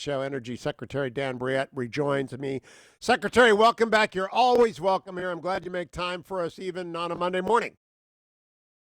Show. Energy Secretary Dan Brouillette rejoins me. Secretary, welcome back. You're always welcome here. I'm glad you make time for us even on a Monday morning.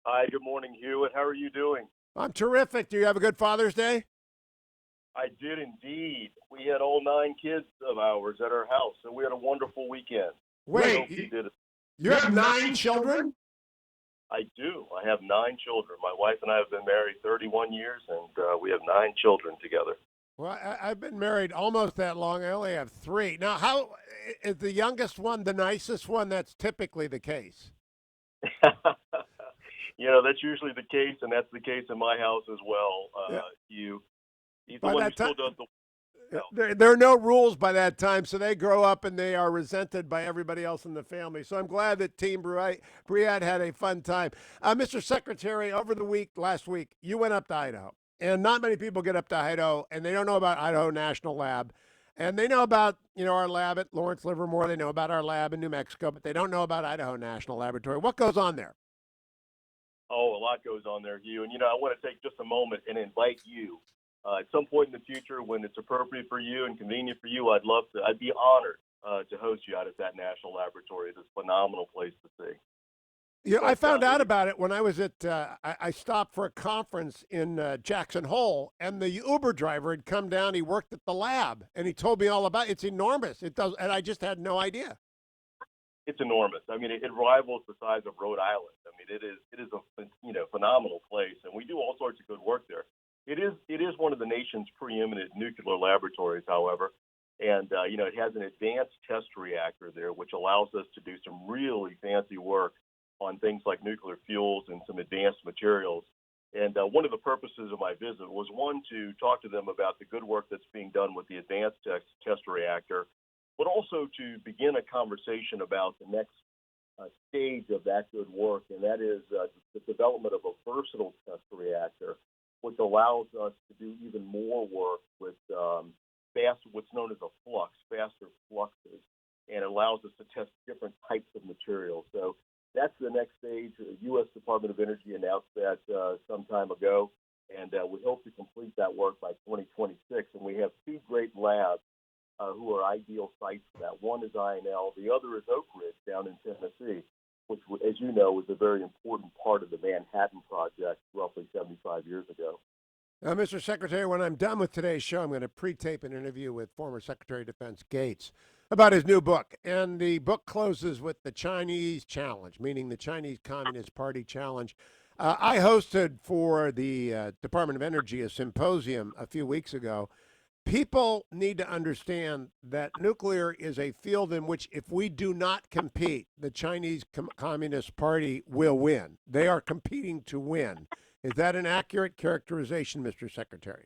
Hi, good morning, Hewitt. How are you doing? I'm terrific. Do you have a good Father's Day? I did indeed. We had all 9 kids of ours at our house, so we had a wonderful weekend. Wait, you have 9 children? I do. I have 9 children. My wife and I have been married 31 years, and we have 9 children together. Well, I've been married almost that long. I only have 3. Now, how is the youngest one the nicest one? That's typically the case. That's usually the case, and that's the case in my house as well. He's the one who still does the There are no rules by that time, so they grow up and they are resented by everybody else in the family. So I'm glad that Team Brouillette had a fun time. Mr. Secretary, last week, you went up to Idaho, and not many people get up to Idaho, and they don't know about Idaho National Lab. And they know about, our lab at Lawrence Livermore. They know about our lab in New Mexico, but they don't know about Idaho National Laboratory. What goes on there? Oh, a lot goes on there, Hugh. And, I want to take just a moment and invite you. At some point in the future, when it's appropriate for you and convenient for you, I'd be honored to host you out at that national laboratory. It's a phenomenal place to see. Yeah, I found out about it when I was at, I stopped for a conference in Jackson Hole, and the Uber driver had come down. He worked at the lab, and he told me all about it. It's enormous. And I just had no idea. It's enormous. I mean, it rivals the size of Rhode Island. I mean, it is a phenomenal place, and we do all sorts of good work there. It is one of the nation's preeminent nuclear laboratories, however, and it has an advanced test reactor there, which allows us to do some really fancy work on things like nuclear fuels and some advanced materials. And one of the purposes of my visit was, one, to talk to them about the good work that's being done with the advanced test reactor, but also to begin a conversation about the next stage of that good work, and that is the development of a versatile test reactor, which allows us to do even more work with what's known as a flux, faster fluxes, and allows us to test different types of materials. So that's the next stage. The U.S. Department of Energy announced that some time ago, and we hope to complete that work by 2026. And we have 2 great labs who are ideal sites for that. One is INL, the other is Oak Ridge down in Tennessee, which, as you know, was a very important part of the Manhattan Project roughly 75 years ago. Now, Mr. Secretary, when I'm done with today's show, I'm going to pre-tape an interview with former Secretary of Defense Gates about his new book. And the book closes with the Chinese challenge, meaning the Chinese Communist Party challenge. I hosted for the Department of Energy a symposium a few weeks ago. People need to understand that nuclear is a field in which, if we do not compete, the Chinese Communist Party will win. They are competing to win. Is that an accurate characterization, Mr. Secretary?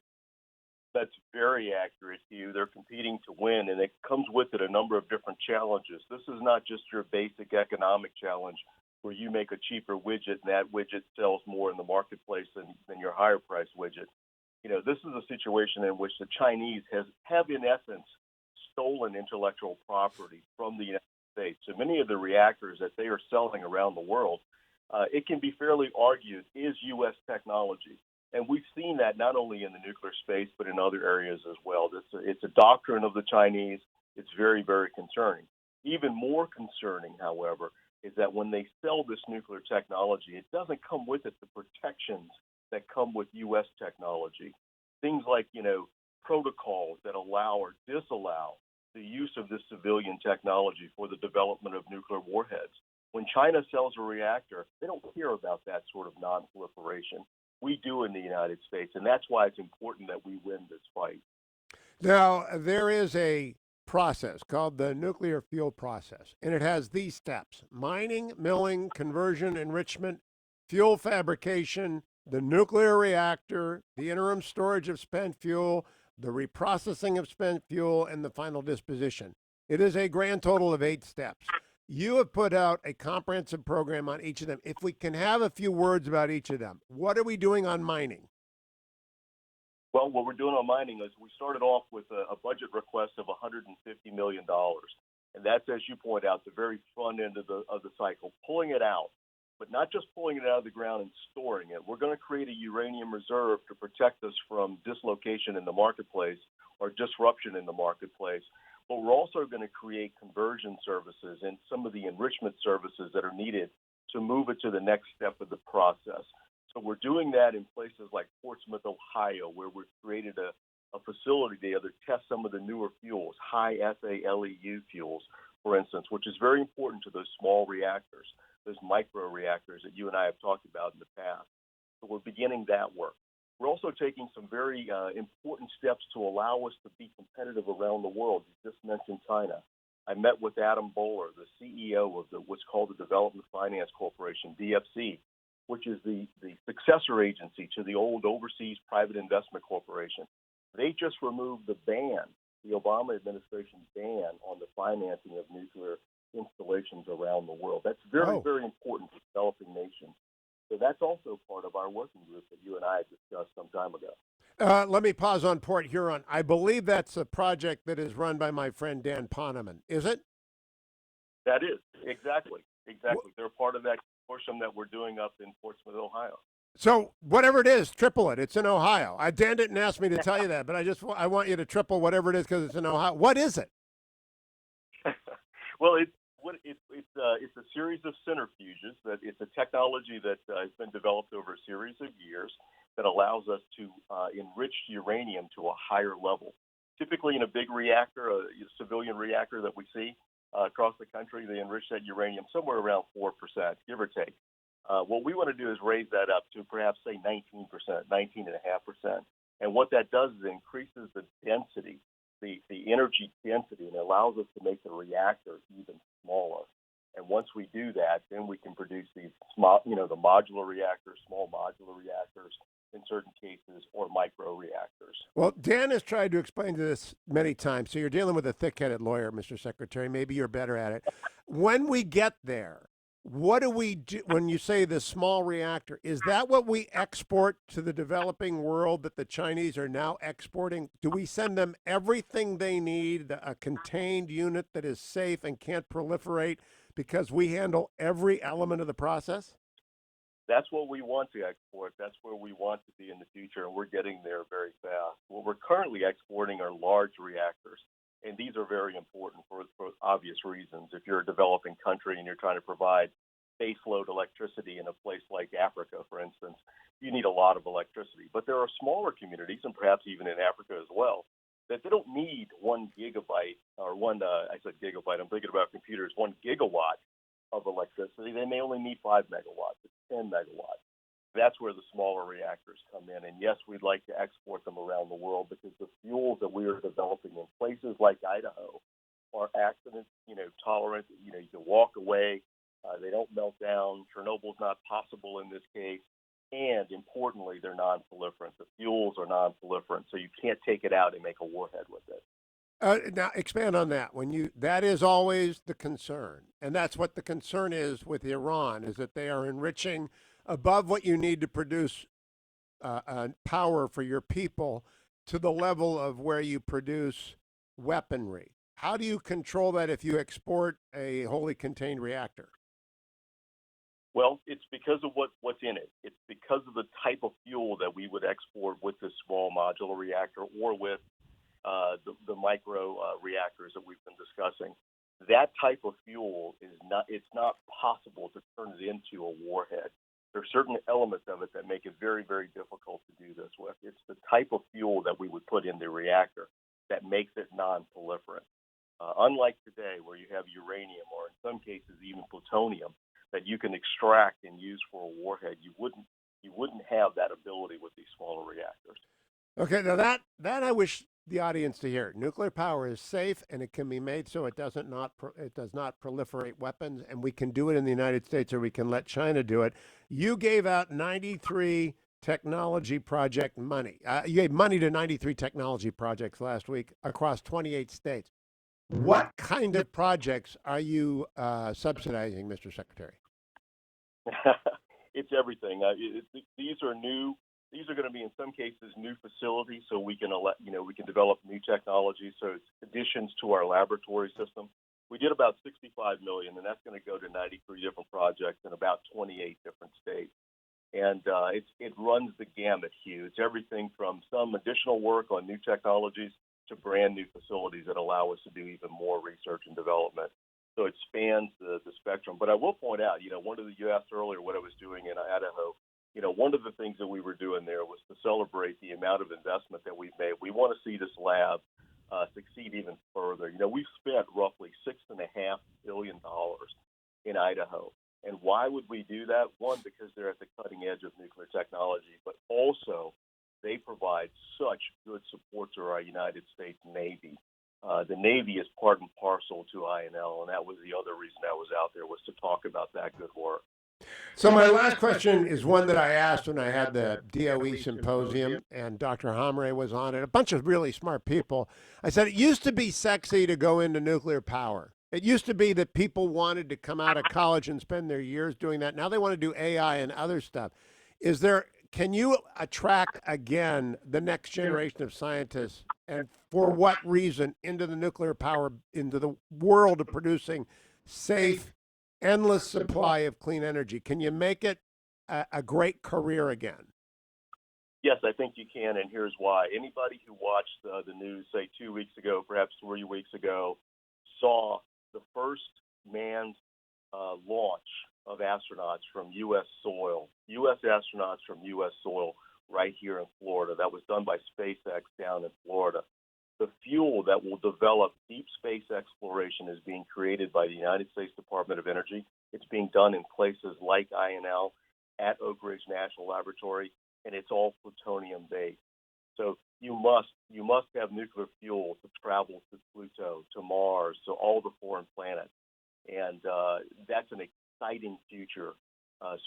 That's very accurate, Hugh. They're competing to win, and it comes with it a number of different challenges. This is not just your basic economic challenge where you make a cheaper widget and that widget sells more in the marketplace than your higher price widget. This is a situation in which the Chinese have in essence, stolen intellectual property from the United States. So many of the reactors that they are selling around the world, it can be fairly argued, is U.S. technology. And we've seen that not only in the nuclear space, but in other areas as well. It's a doctrine of the Chinese. It's very, very concerning. Even more concerning, however, is that when they sell this nuclear technology, it doesn't come with it the protections that come with U.S. technology. Things like, protocols that allow or disallow the use of this civilian technology for the development of nuclear warheads. When China sells a reactor, they don't care about that sort of non-proliferation. We do in the United States, and that's why it's important that we win this fight. Now, there is a process called the nuclear fuel process, and it has these steps: mining, milling, conversion, enrichment, fuel fabrication, the nuclear reactor, the interim storage of spent fuel, the reprocessing of spent fuel, and the final disposition. It is a grand total of 8 steps. You have put out a comprehensive program on each of them. If we can have a few words about each of them, what are we doing on mining? Well, what we're doing on mining is we started off with a budget request of $150 million. And that's, as you point out, the very front end of the cycle, pulling it out but not just pulling it out of the ground and storing it. We're going to create a uranium reserve to protect us from dislocation in the marketplace or disruption in the marketplace. But we're also going to create conversion services and some of the enrichment services that are needed to move it to the next step of the process. So we're doing that in places like Portsmouth, Ohio, where we've created a facility there to test some of the newer fuels, high SALEU fuels, for instance, which is very important to those small reactors, those micro reactors that you and I have talked about in the past. So we're beginning that work. We're also taking some very important steps to allow us to be competitive around the world. You just mentioned China. I met with Adam Bowler, the CEO of what's called the Development Finance Corporation, DFC, which is the successor agency to the old Overseas Private Investment Corporation. They just removed the ban, the Obama administration's ban on the financing of nuclear installations around the world. That's very, very important to developing nations. So that's also part of our working group that you and I discussed some time ago. Let me pause on Port Huron. I believe that's a project that is run by my friend Dan Poneman. Is it? That is, exactly. They're part of that consortium that we're doing up in Portsmouth, Ohio. So whatever it is, triple it. It's in Ohio. Dan didn't ask me to tell you that, but I want you to triple whatever it is because it's in Ohio. What is it? Well, it's a series of centrifuges. It's a technology that has been developed over a series of years that allows us to enrich uranium to a higher level. Typically, in a big reactor, a civilian reactor that we see across the country, they enrich that uranium somewhere around 4%, give or take. What we want to do is raise that up to perhaps say 19%, 19.5%. And what that does is increases the density, the energy density, and allows us to make the reactor even smaller. And once we do that, then we can produce these small, the modular reactors, small modular reactors in certain cases, or micro reactors. Well, Dan has tried to explain this many times. So you're dealing with a thick-headed lawyer, Mr. Secretary. Maybe you're better at it. When we get there, what do we do when you say the small reactor? Is that what we export to the developing world that the Chinese are now exporting? Do we send them everything they need, a contained unit that is safe and can't proliferate because we handle every element of the process? That's what we want to export. That's where we want to be in the future, and we're getting there very fast. What we're currently exporting are large reactors, and these are very important for obvious reasons. If you're a developing country and you're trying to provide baseload electricity in a place like Africa, for instance, you need a lot of electricity. But there are smaller communities, and perhaps even in Africa as well, that they don't need 1 gigabyte or I said gigabyte, I'm thinking about computers, 1 gigawatt of electricity. They may only need 5 megawatts, 10 megawatts. That's where the smaller reactors come in. And yes, we'd like to export them around the world because the fuels that we are developing in places like Idaho are accident, tolerant. You can walk away. They don't melt down. Chernobyl's not possible in this case. And importantly, they're non-proliferant. The fuels are non-proliferant, so you can't take it out and make a warhead with it. Now expand on that. That is always the concern, and that's what the concern is with Iran, is that they are enriching above what you need to produce power for your people to the level of where you produce weaponry. How do you control that if you export a wholly contained reactor? Well, it's because of what's in it. It's because of the type of fuel that we would export with this small modular reactor or with the micro reactors that we've been discussing. That type of fuel it's not possible to turn it into a warhead. There are certain elements of it that make it very, very difficult to do this with. It's the type of fuel that we would put in the reactor that makes it non-proliferant. Unlike today, where you have uranium or in some cases even plutonium that you can extract and use for a warhead, you wouldn't have that ability with these smaller reactors. Okay, now that I wish the audience to hear. Nuclear power is safe, and it can be made so it does not proliferate weapons, and we can do it in the United States, or we can let China do it. You gave out 93 technology project money. You gave money to 93 technology projects last week across 28 states. What kind of projects are you subsidizing, Mr. Secretary? It's everything. These are new. These are going to be, in some cases, new facilities, so we can develop new technology. So it's additions to our laboratory system. We did about 65 million, and that's going to go to 93 different projects in about 28 different states. And it runs the gamut, Hugh. It's everything from some additional work on new technologies to brand new facilities that allow us to do even more research and development. So it spans the spectrum. But I will point out, you asked earlier what I was doing in Idaho. One of the things that we were doing there was to celebrate the amount of investment that we've made. We want to see this lab succeed even further. We've spent roughly $6.5 billion in Idaho. And why would we do that? One, because they're at the cutting edge of nuclear technology, but also they provide such good support to our United States Navy. The Navy is part and parcel to INL, and that was the other reason I was out there, was to talk about that good work. So my last question is one that I asked when I had the DOE symposium, and Dr. Hamre was on it, a bunch of really smart people. I said, it used to be sexy to go into nuclear power. It used to be that people wanted to come out of college and spend their years doing that. Now they want to do AI and other stuff. Can you attract again the next generation of scientists, and for what reason, into the nuclear power, into the world of producing safe, endless supply of clean energy? Can you make it a great career again? Yes, I think you can, and here's why. Anybody who watched the news, say 2 weeks ago, perhaps 3 weeks ago, saw the first manned launch of astronauts from U.S. soil, U.S. astronauts from U.S. soil right here in Florida. That was done by SpaceX down in Florida. The fuel that will develop deep space exploration is being created by the United States Department of Energy. It's being done in places like INL, at Oak Ridge National Laboratory, and it's all plutonium-based. So you must have nuclear fuel to travel to Pluto, to Mars, to all the foreign planets, and that's an exciting future.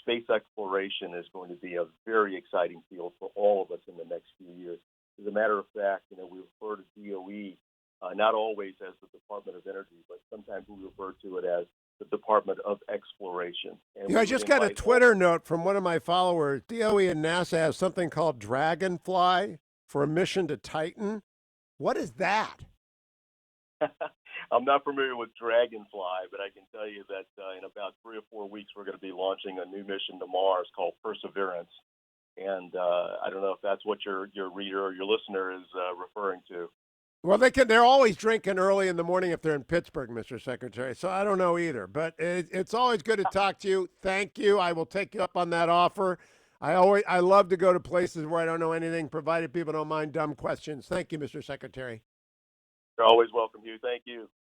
Space exploration is going to be a very exciting field for all of us in the next few years. As a matter of fact, we refer to DOE not always as the Department of Energy, but sometimes we refer to it as the Department of Exploration. And I just got a Twitter note from one of my followers. DOE and NASA have something called DragonFly for a mission to Titan. What is that? I'm not familiar with DragonFly, but I can tell you that in about 3 or 4 weeks, we're going to be launching a new mission to Mars called Perseverance. And I don't know if that's what your reader or your listener is referring to. Well, they're always drinking early in the morning if they're in Pittsburgh, Mr. Secretary. So I don't know either. But it's always good to talk to you. Thank you. I will take you up on that offer. I love to go to places where I don't know anything, provided people don't mind dumb questions. Thank you, Mr. Secretary. You're always welcome, Hugh. Thank you.